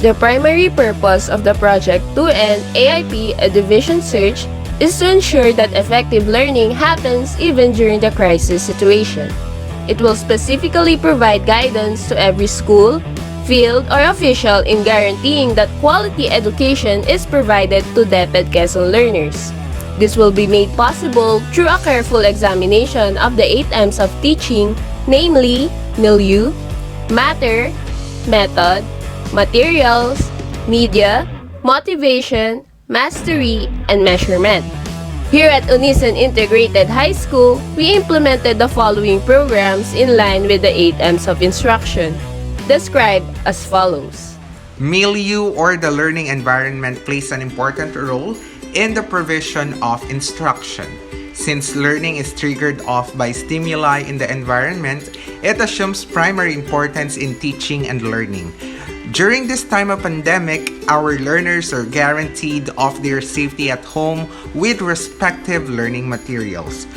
The primary purpose of the Project 2N AIP a division search is to ensure that effective learning happens even during the crisis situation. It will specifically provide guidance to every school, field, or official in guaranteeing that quality education is provided to DepEd Quezon learners. This will be made possible through a careful examination of the 8 M's of teaching, namely milieu, matter, method, materials, media, motivation, mastery, and measurement. Here at Unisan Integrated High School, we implemented the following programs in line with the 8 M's of instruction, described as follows. Milieu or the learning environment plays an important role in the provision of instruction. Since learning is triggered off by stimuli in the environment, it assumes primary importance in teaching and learning. During this time of pandemic, our learners are guaranteed of their safety at home with respective learning materials.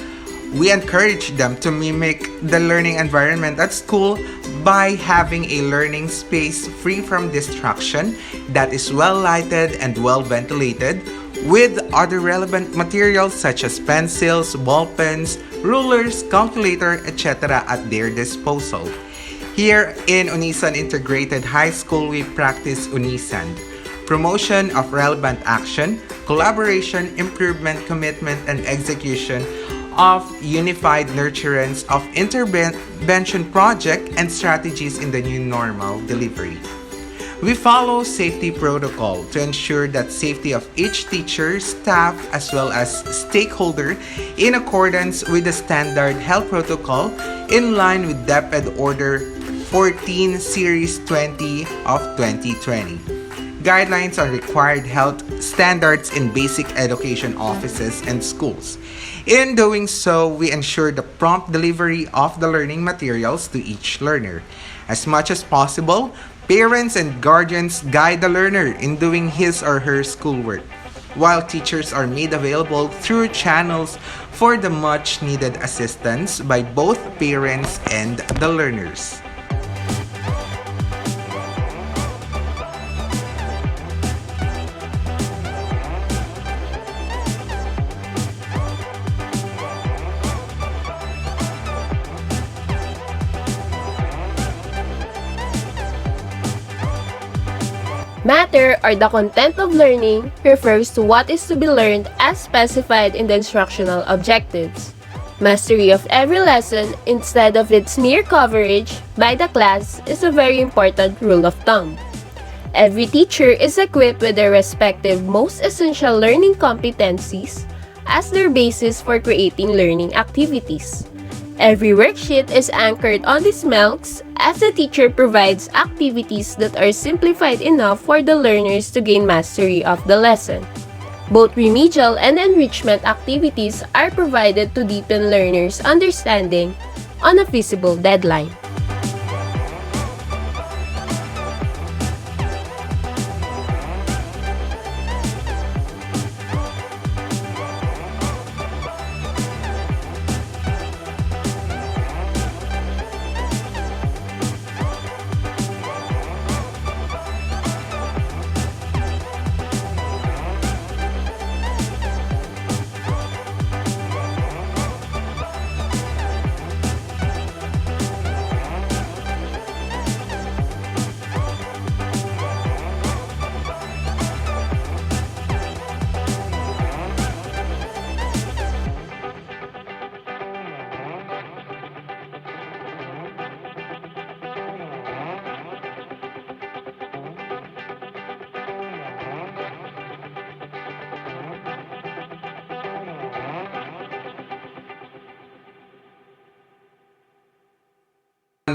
We encourage them to mimic the learning environment at school by having a learning space free from distraction that is well lighted and well ventilated, with other relevant materials such as pencils, ball pens, rulers, calculator, etc. at their disposal. Here in Unisan Integrated High School, we practice Unisan, promotion of relevant action, collaboration, improvement, commitment, and execution of unified nurturance of intervention project and strategies in the new normal delivery. We follow safety protocol to ensure that safety of each teacher, staff, as well as stakeholder in accordance with the standard health protocol in line with DepEd Order 14 Series 20 of 2020. Guidelines on required health standards in basic education offices and schools. In doing so, we ensure the prompt delivery of the learning materials to each learner. As much as possible, parents and guardians guide the learner in doing his or her schoolwork, while teachers are made available through channels for the much needed assistance by both parents and the learners. Matter, or the content of learning, refers to what is to be learned as specified in the instructional objectives. Mastery of every lesson instead of its mere coverage by the class is a very important rule of thumb. Every teacher is equipped with their respective most essential learning competencies as their basis for creating learning activities. Every worksheet is anchored on these milks as the teacher provides activities that are simplified enough for the learners to gain mastery of the lesson. Both remedial and enrichment activities are provided to deepen learners' understanding on a feasible deadline.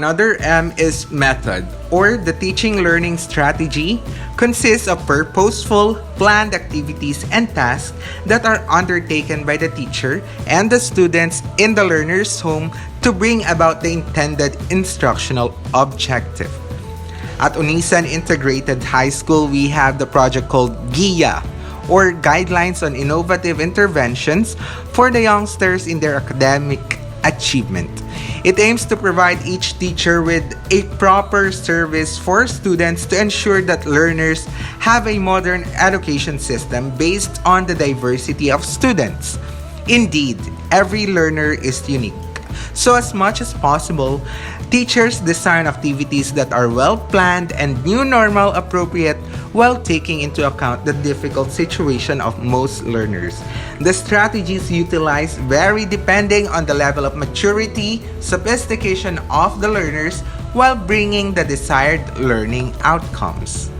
Another M is method, or the teaching learning strategy consists of purposeful, planned activities and tasks that are undertaken by the teacher and the students in the learner's home to bring about the intended instructional objective. At Unisan Integrated High School, we have the project called GIA, or Guidelines on Innovative Interventions for the Youngsters in Their Academic Achievement. It aims to provide each teacher with a proper service for students to ensure that learners have a modern education system based on the diversity of students. Indeed, every learner is unique. So, as much as possible, teachers design activities that are well planned and new normal appropriate while taking into account the difficult situation of most learners. The strategies utilized vary depending on the level of maturity, sophistication of the learners while bringing the desired learning outcomes.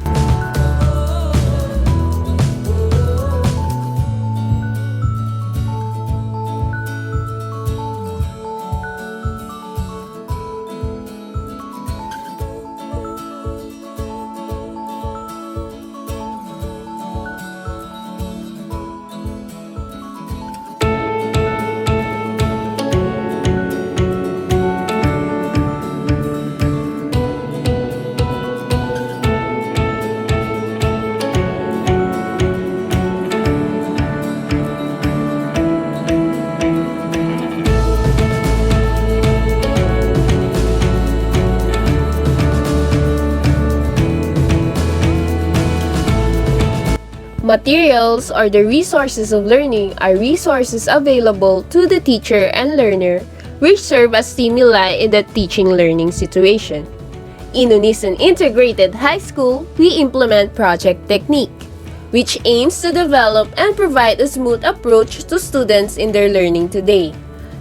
Materials or the resources of learning are resources available to the teacher and learner which serve as stimuli in the teaching-learning situation. In Unisan Integrated High School, we implement project technique, which aims to develop and provide a smooth approach to students in their learning today.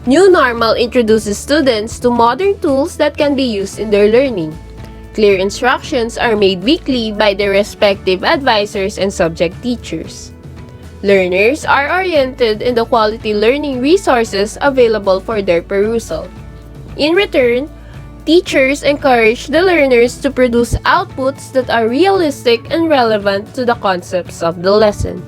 New Normal introduces students to modern tools that can be used in their learning. Clear instructions are made weekly by their respective advisors and subject teachers. Learners are oriented in the quality learning resources available for their perusal. In return, teachers encourage the learners to produce outputs that are realistic and relevant to the concepts of the lesson.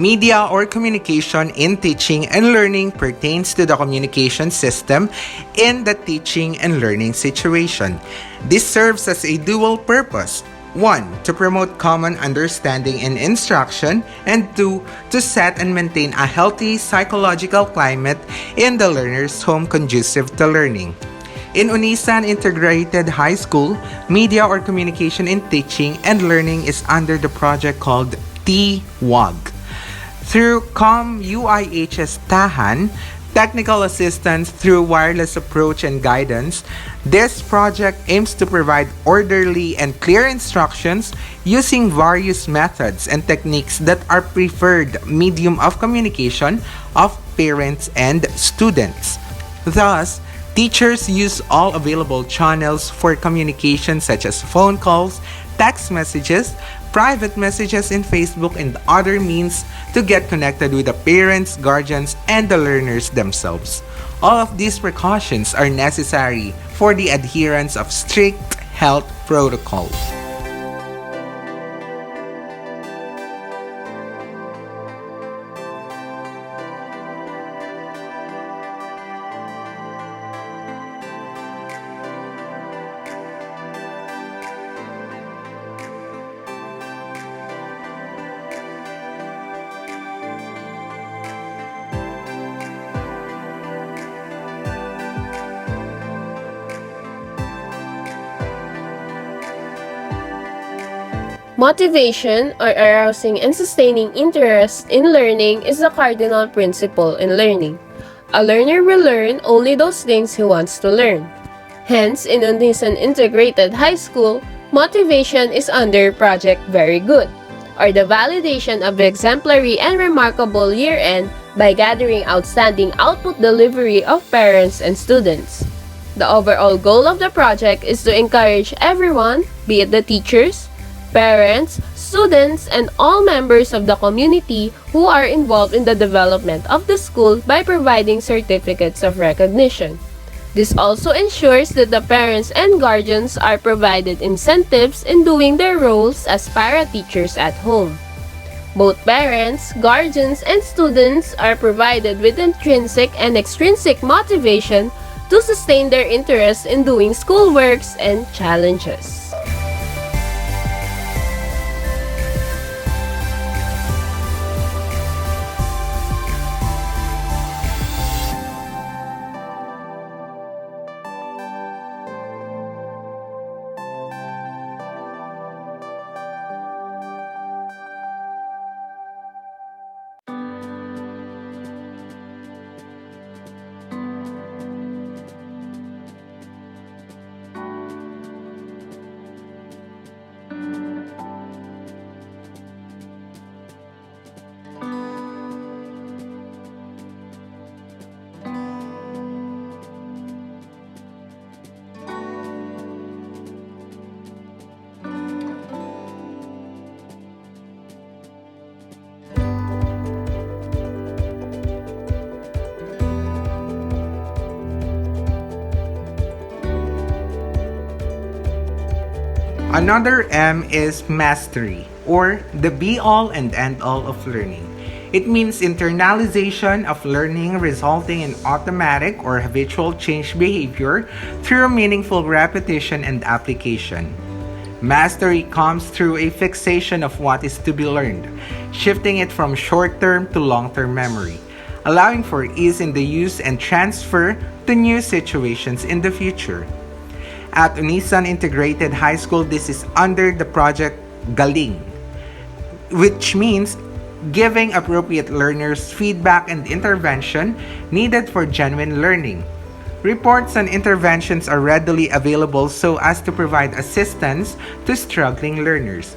Media or communication in teaching and learning pertains to the communication system in the teaching and learning situation. This serves as a dual purpose. 1. To promote common understanding in instruction, and 2. To set and maintain a healthy psychological climate in the learner's home conducive to learning. In Unisan Integrated High School, media or communication in teaching and learning is under the project called TWAG. Through UIHS Tahan, technical assistance through wireless approach and guidance, this project aims to provide orderly and clear instructions using various methods and techniques that are preferred medium of communication of parents and students. Thus, teachers use all available channels for communication such as phone calls, text messages, private messages in Facebook, and other means to get connected with the parents, guardians, and the learners themselves. All of these precautions are necessary for the adherence of strict health protocols. Motivation, or arousing and sustaining interest in learning, is the cardinal principle in learning. A learner will learn only those things he wants to learn. Hence, in Unisan Integrated High School, motivation is under Project Very Good, or the validation of the exemplary and remarkable year-end by gathering outstanding output delivery of parents and students. The overall goal of the project is to encourage everyone, be it the teachers, parents, students, and all members of the community who are involved in the development of the school by providing certificates of recognition. This also ensures that the parents and guardians are provided incentives in doing their roles as para-teachers at home. Both parents, guardians, and students are provided with intrinsic and extrinsic motivation to sustain their interest in doing schoolworks and challenges. Another M is mastery, or the be-all and end-all of learning. It means internalization of learning resulting in automatic or habitual change behavior through meaningful repetition and application. Mastery comes through a fixation of what is to be learned, shifting it from short-term to long-term memory, allowing for ease in the use and transfer to new situations in the future. At Unisan Integrated High School, this is under the project Galing, which means giving appropriate learners feedback and intervention needed for genuine learning. Reports and interventions are readily available so as to provide assistance to struggling learners.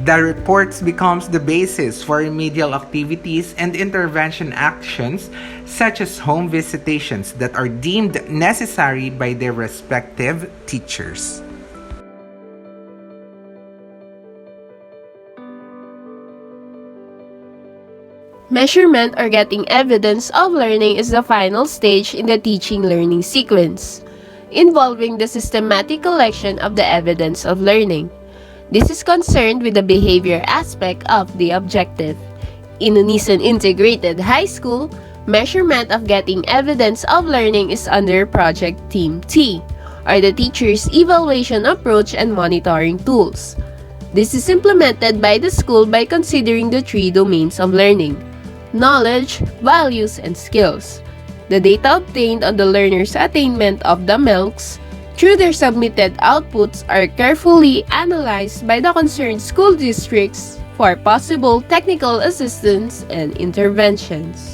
The reports becomes the basis for remedial activities and intervention actions such as home visitations that are deemed necessary by their respective teachers. Measurement or getting evidence of learning is the final stage in the teaching-learning sequence, involving the systematic collection of the evidence of learning. This is concerned with the behavior aspect of the objective. In Unisan Integrated High School, measurement of getting evidence of learning is under Project Team T, or the teacher's evaluation approach and monitoring tools. This is implemented by the school by considering the three domains of learning: knowledge, values, and skills. The data obtained on the learner's attainment of the MELCs through their submitted outputs are carefully analyzed by the concerned school districts for possible technical assistance and interventions.